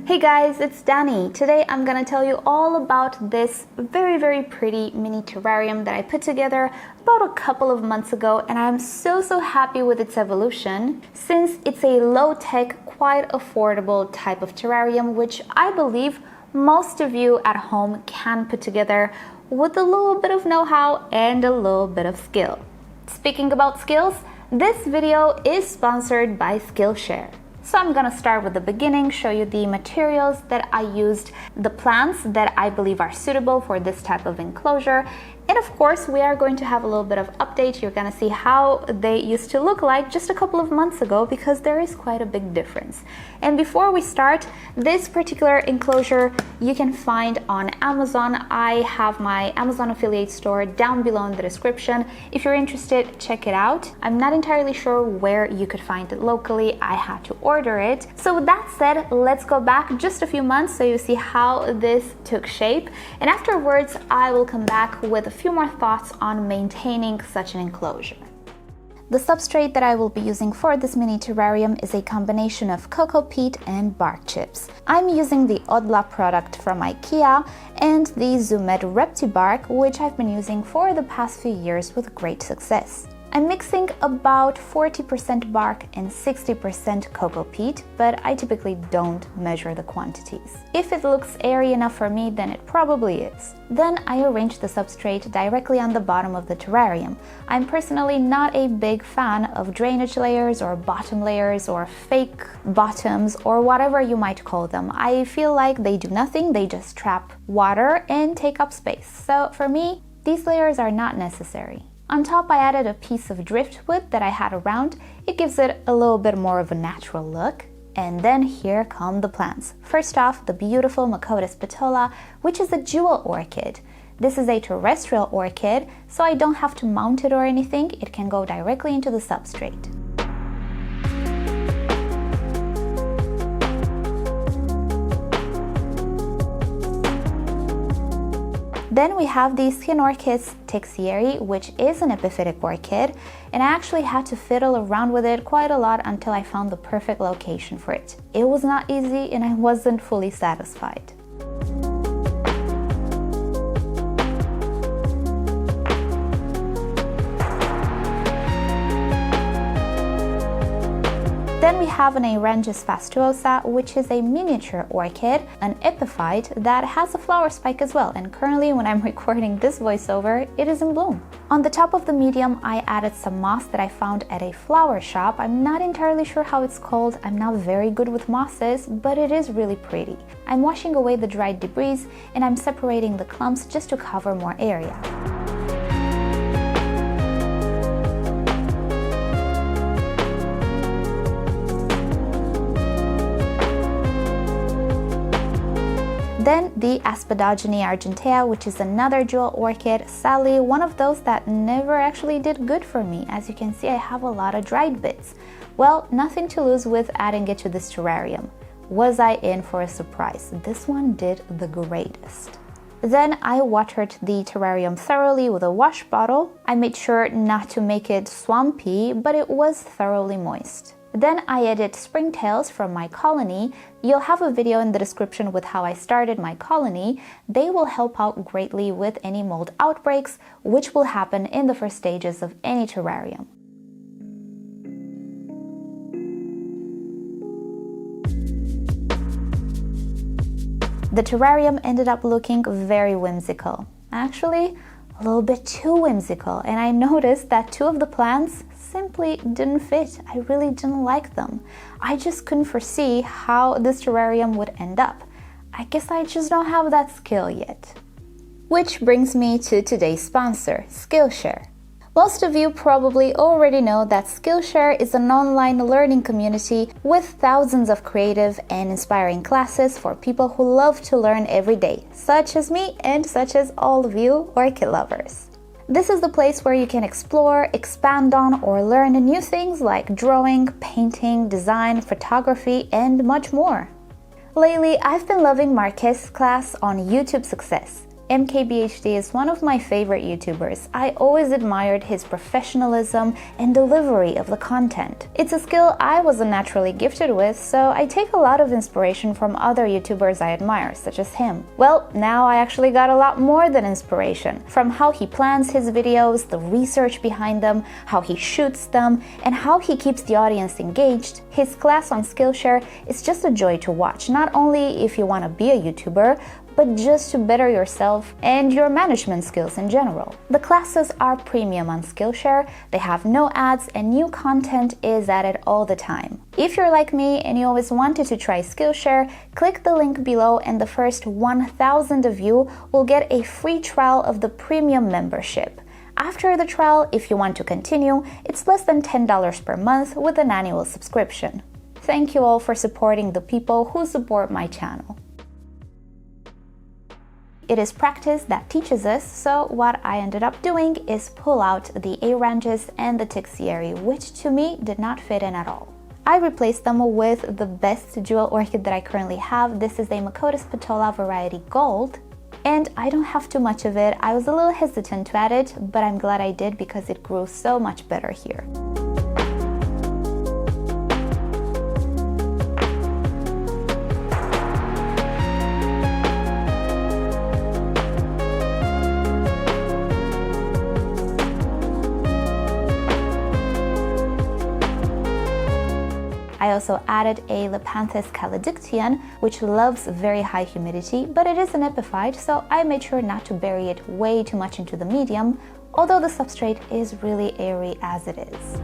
Hey guys, it's Danny. Today I'm gonna tell you all about this very pretty mini terrarium that I put together about a couple of months ago, and I'm so happy with its evolution since it's a low-tech, quite affordable type of terrarium which I believe most of you at home can put together with a little bit of know-how and a little bit of skill. Speaking about skills, this video is sponsored by Skillshare. So I'm gonna start with the beginning, show you the materials that I used, the plants that I believe are suitable for this type of enclosure, and of course we are going to have a little bit of update. You're gonna see how they used to look like just a couple of months ago because there is quite a big difference. And before we start, this particular enclosure you can find on Amazon. I have my Amazon affiliate store down below in the description. If you're interested, check it out. I'm not entirely sure where you could find it locally. I had to order it. So with that said, let's go back just a few months so you see how this took shape. And afterwards, I will come back with a few more thoughts on maintaining such an enclosure. The substrate that I will be using for this mini terrarium is a combination of cocoa peat and bark chips. I'm using the Odla product from IKEA and the Zumed Reptibark, which I've been using for the past few years with great success. I'm mixing about 40% bark and 60% cocoa peat, but I typically don't measure the quantities. If it looks airy enough for me, then it probably is. Then I arrange the substrate directly on the bottom of the terrarium. I'm personally not a big fan of drainage layers or bottom layers or fake bottoms or whatever you might call them. I feel like they do nothing, they just trap water and take up space. So for me, these layers are not necessary. On top, I added a piece of driftwood that I had around. It gives it a little bit more of a natural look. And then here come the plants. First off, the beautiful Macodes petola, which is a jewel orchid. This is a terrestrial orchid, so I don't have to mount it or anything. It can go directly into the substrate. Then we have the skin orchids Terrarium, which is an epiphytic orchid, and I actually had to fiddle around with it quite a lot until I found the perfect location for it. It was not easy and I wasn't fully satisfied. Then we have an Aranges fastuosa, which is a miniature orchid, an epiphyte that has a flower spike as well, and currently when I'm recording this voiceover, it is in bloom. On the top of the medium, I added some moss that I found at a flower shop. I'm not entirely sure how it's called. I'm not very good with mosses, but it is really pretty. I'm washing away the dried debris and I'm separating the clumps just to cover more area. Then the Aspidogyne argentea, which is another jewel orchid, sadly one of those that never actually did good for me. As you can see, I have a lot of dried bits. Well, nothing to lose with adding it to this terrarium. Was I in for a surprise? This one did the greatest. Then I watered the terrarium thoroughly with a wash bottle. I made sure not to make it swampy, but it was thoroughly moist. Then I added springtails from my colony. You'll have a video in the description with how I started my colony. They will help out greatly with any mold outbreaks, which will happen in the first stages of any terrarium. The terrarium ended up looking very whimsical. Actually, a little bit too whimsical, and I noticed that two of the plants simply didn't fit. I really didn't like them. I just couldn't foresee how this terrarium would end up. I guess I just don't have that skill yet. Which brings me to today's sponsor, Skillshare. Most of you probably already know that Skillshare is an online learning community with thousands of creative and inspiring classes for people who love to learn every day, such as me and such as all of you orchid lovers. This is the place where you can explore, expand on, or learn new things like drawing, painting, design, photography, and much more. Lately, I've been loving Marquez's class on YouTube Success. MKBHD is one of my favorite YouTubers. I always admired his professionalism and delivery of the content. It's a skill I wasn't naturally gifted with, so I take a lot of inspiration from other YouTubers I admire, such as him. Well, now I actually got a lot more than inspiration. From how he plans his videos, the research behind them, how he shoots them, and how he keeps the audience engaged, his class on Skillshare is just a joy to watch, not only if you want to be a YouTuber, but just to better yourself and your management skills in general. The classes are premium on Skillshare, they have no ads, and new content is added all the time. If you're like me and you always wanted to try Skillshare, click the link below and the first 1,000 of you will get a free trial of the premium membership. After the trial, if you want to continue, it's less than $10 per month with an annual subscription. Thank you all for supporting the people who support my channel. It is practice that teaches us, so what I ended up doing is pull out the Aranges and the Tixieri, which to me did not fit in at all. I replaced them with the best jewel orchid that I currently have. This is a Macodes petola variety gold, and I don't have too much of it. I was a little hesitant to add it, but I'm glad I did because it grew so much better here. I also added a Lepanthes calodictyon, which loves very high humidity, but it is an epiphyte, so I made sure not to bury it way too much into the medium, although the substrate is really airy as it is.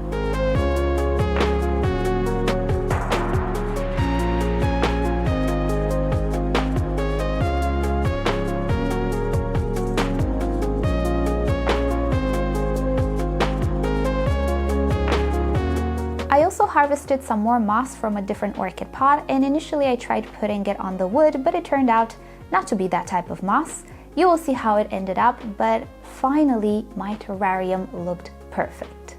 I also harvested some more moss from a different orchid pot, and initially I tried putting it on the wood, but it turned out not to be that type of moss. You will see how it ended up, but finally my terrarium looked perfect.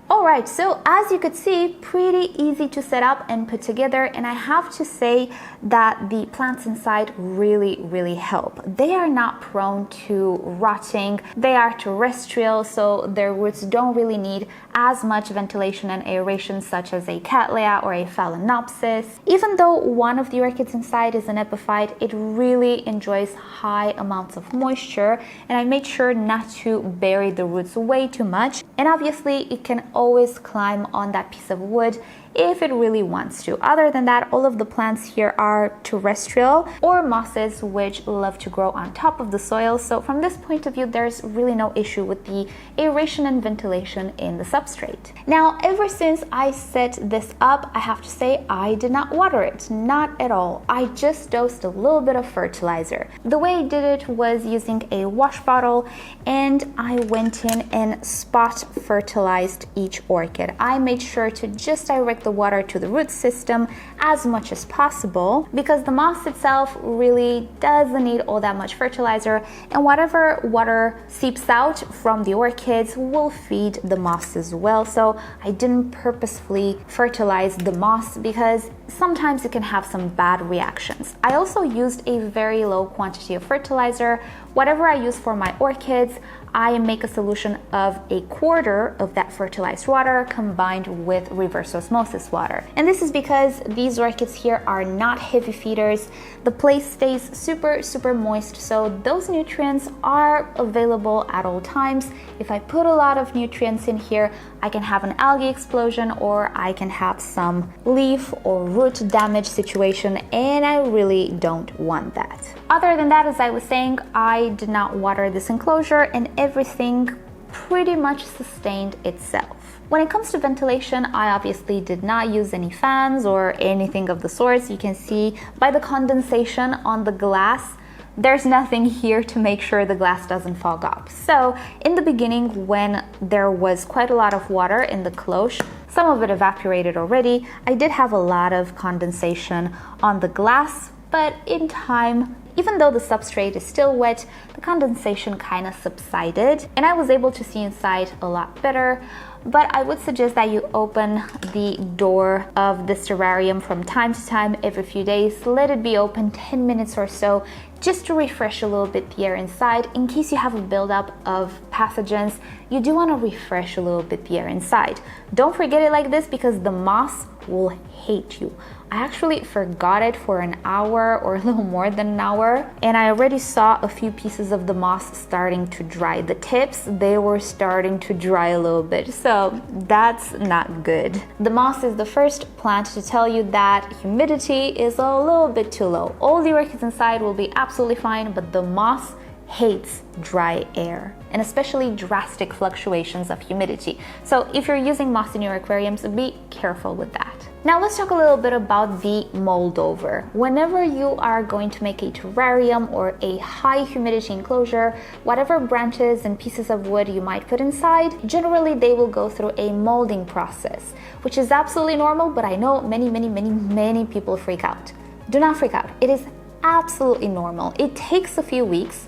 Alright, so as you could see, pretty easy to set up and put together, and I have to say that the plants inside really help. They are not prone to rotting, they are terrestrial, so their roots don't really need as much ventilation and aeration such as a cattleya or a phalaenopsis. Even though one of the orchids inside is an epiphyte, it really enjoys high amounts of moisture, and I made sure not to bury the roots way too much, and obviously it can always climb on that piece of wood if it really wants to. Other than that, all of the plants here are terrestrial or mosses, which love to grow on top of the soil. So from this point of view, there's really no issue with the aeration and ventilation in the substrate. Now, ever since I set this up, I have to say I did not water it, not at all. I just dosed a little bit of fertilizer. The way I did it was using a wash bottle, and I went in and spot fertilized each orchid. I made sure to just direct the water to the root system as much as possible, because the moss itself really doesn't need all that much fertilizer, and whatever water seeps out from the orchids will feed the moss as well. So I didn't purposefully fertilize the moss because sometimes it can have some bad reactions. I also used a very low quantity of fertilizer. Whatever I use for my orchids, I make a solution of 1/4 of that fertilized water combined with reverse osmosis water. And this is because these orchids here are not heavy feeders. The place stays super moist, so those nutrients are available at all times. If I put a lot of nutrients in here, I can have an algae explosion, or I can have some leaf or root damage situation, and I really don't want that. Other than that, as I was saying, I did not water this enclosure, and everything pretty much sustained itself. When it comes to ventilation, I obviously did not use any fans or anything of the sorts. You can see by the condensation on the glass, there's nothing here to make sure the glass doesn't fog up. So in the beginning, when there was quite a lot of water in the cloche, some of it evaporated already, I did have a lot of condensation on the glass, but in time even though the substrate is still wet, the condensation kind of subsided and I was able to see inside a lot better. But I would suggest that you open the door of this terrarium from time to time, every few days. Let it be open 10 minutes or so, just to refresh a little bit the air inside. In case you have a buildup of pathogens, you do want to refresh a little bit the air inside. Don't forget it like this because the moss will hate you. I actually forgot it for an hour or a little more than an hour, and I already saw a few pieces of the moss starting to dry. The tips, they were starting to dry a little bit, so that's not good. The moss is the first plant to tell you that humidity is a little bit too low. All the orchids inside will be absolutely fine, but the moss hates dry air, and especially drastic fluctuations of humidity. So if you're using moss in your aquariums, be careful with that. Now let's talk a little bit about the mold over. Whenever you are going to make a terrarium or a high humidity enclosure, whatever branches and pieces of wood you might put inside, generally they will go through a molding process, which is absolutely normal, but I know many people freak out. Do not freak out. It is absolutely normal. It takes a few weeks,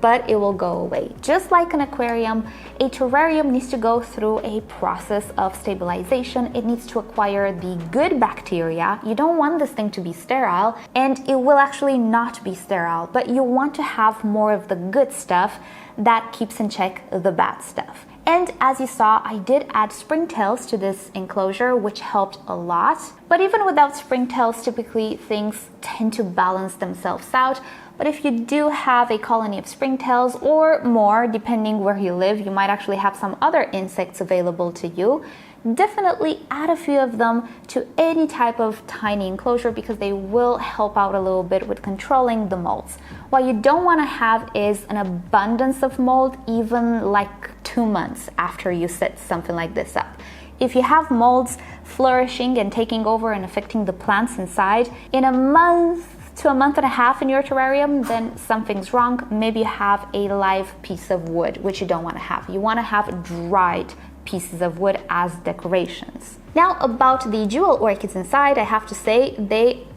but it will go away. Just like an aquarium, a terrarium needs to go through a process of stabilization. It needs to acquire the good bacteria. You don't want this thing to be sterile, and it will actually not be sterile, but you want to have more of the good stuff that keeps in check the bad stuff. And as you saw, I did add springtails to this enclosure, which helped a lot. But even without springtails, typically things tend to balance themselves out. But if you do have a colony of springtails or more, depending where you live, you might actually have some other insects available to you. Definitely add a few of them to any type of tiny enclosure because they will help out a little bit with controlling the molds. What you don't want to have is an abundance of mold, even like 2 months after you set something like this up. If you have molds flourishing and taking over and affecting the plants inside, in a month to a month and a half in your terrarium, then something's wrong. Maybe you have a live piece of wood, which you don't want to have. You want to have dried pieces of wood as decorations. Now about the jewel orchids inside, I have to say they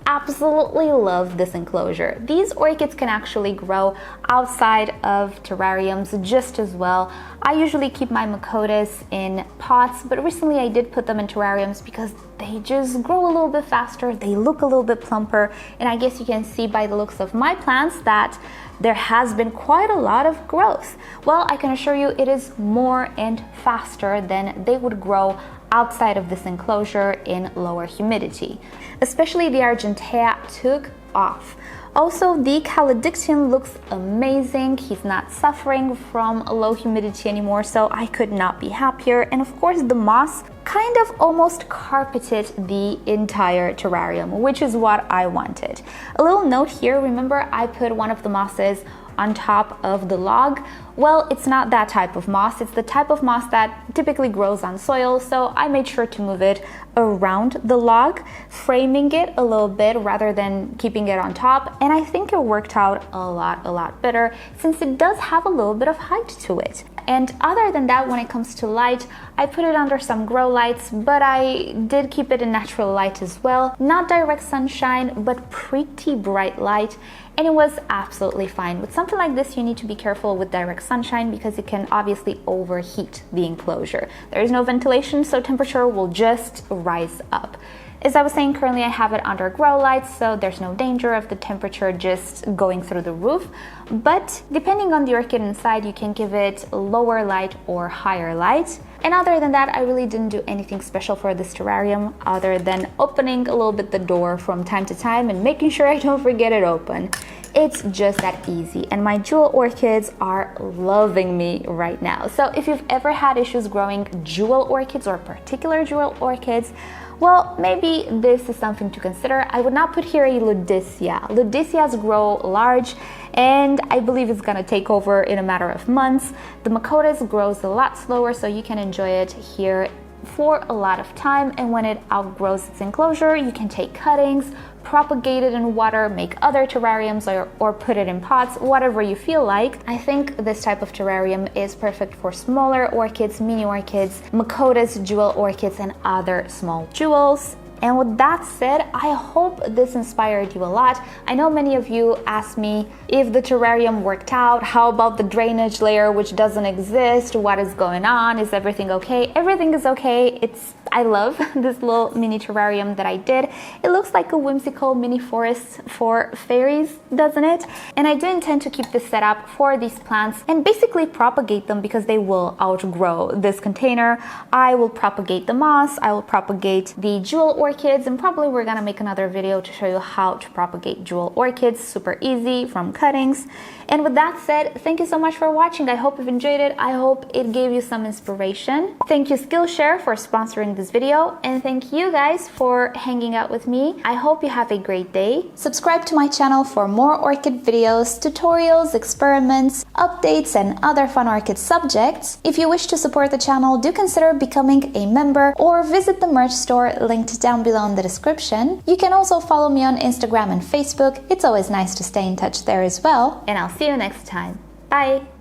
absolutely love this enclosure. These orchids can actually grow outside of terrariums just as well. I usually keep my Macodes in pots, but recently I did put them in terrariums because they just grow a little bit faster, they look a little bit plumper, and I guess you can see by the looks of my plants that there has been quite a lot of growth. Well, I can assure you it is more and faster than they would grow outside of this enclosure in lower humidity. Especially the argentea took off. Also, the calodictyon looks amazing. He's not suffering from low humidity anymore, so I could not be happier. And of course, the moss kind of almost carpeted the entire terrarium, which is what I wanted. A little note here, remember I put one of the mosses on top of the log? Well, it's not that type of moss. It's the type of moss that typically grows on soil, so I made sure to move it around the log, framing it a little bit rather than keeping it on top, and I think it worked out a lot better since it does have a little bit of height to it. And other than that, when it comes to light, I put it under some grow lights, but I did keep it in natural light as well. Not direct sunshine, but pretty bright light, and it was absolutely fine. With something like this, you need to be careful with direct sunshine because it can obviously overheat the enclosure. There is no ventilation, so temperature will just rise up. As I was saying, currently I have it under grow lights, so there's no danger of the temperature just going through the roof. But depending on the orchid inside, you can give it lower light or higher light. And other than that, I really didn't do anything special for this terrarium other than opening a little bit the door from time to time and making sure I don't forget it open. It's just that easy, and my jewel orchids are loving me right now. So if you've ever had issues growing jewel orchids or particular jewel orchids, well, maybe this is something to consider. I would not put here a Ludicia. Ludicias grow large, and I believe it's gonna take over in a matter of months. The Macodes grows a lot slower, so you can enjoy it here for a lot of time, and when it outgrows its enclosure, you can take cuttings, propagate it in water, make other terrariums, or put it in pots, whatever you feel like. I think this type of terrarium is perfect for smaller orchids, mini orchids, Macodes, jewel orchids, and other small jewels. And with that said, I hope this inspired you a lot. I know many of you asked me if the terrarium worked out, how about the drainage layer which doesn't exist, what is going on, is everything okay? Everything is okay. I love this little mini terrarium that I did. It looks like a whimsical mini forest for fairies, doesn't it? And I do intend to keep this set up for these plants and basically propagate them because they will outgrow this container. I will propagate the moss, I will propagate the jewel orchids, and probably we're gonna make another video to show you how to propagate jewel orchids. Super easy from cuttings. And with that said, thank you so much for watching. I hope you've enjoyed it. I hope it gave you some inspiration. Thank you Skillshare for sponsoring this video, and thank you guys for hanging out with me. I hope you have a great day. Subscribe to my channel for more orchid videos, tutorials, experiments, updates, and other fun orchid subjects. If you wish to support the channel, do consider becoming a member or visit the merch store linked down below in the description. You can also follow me on Instagram and Facebook. It's always nice to stay in touch there as well. And I'll see you next time. Bye!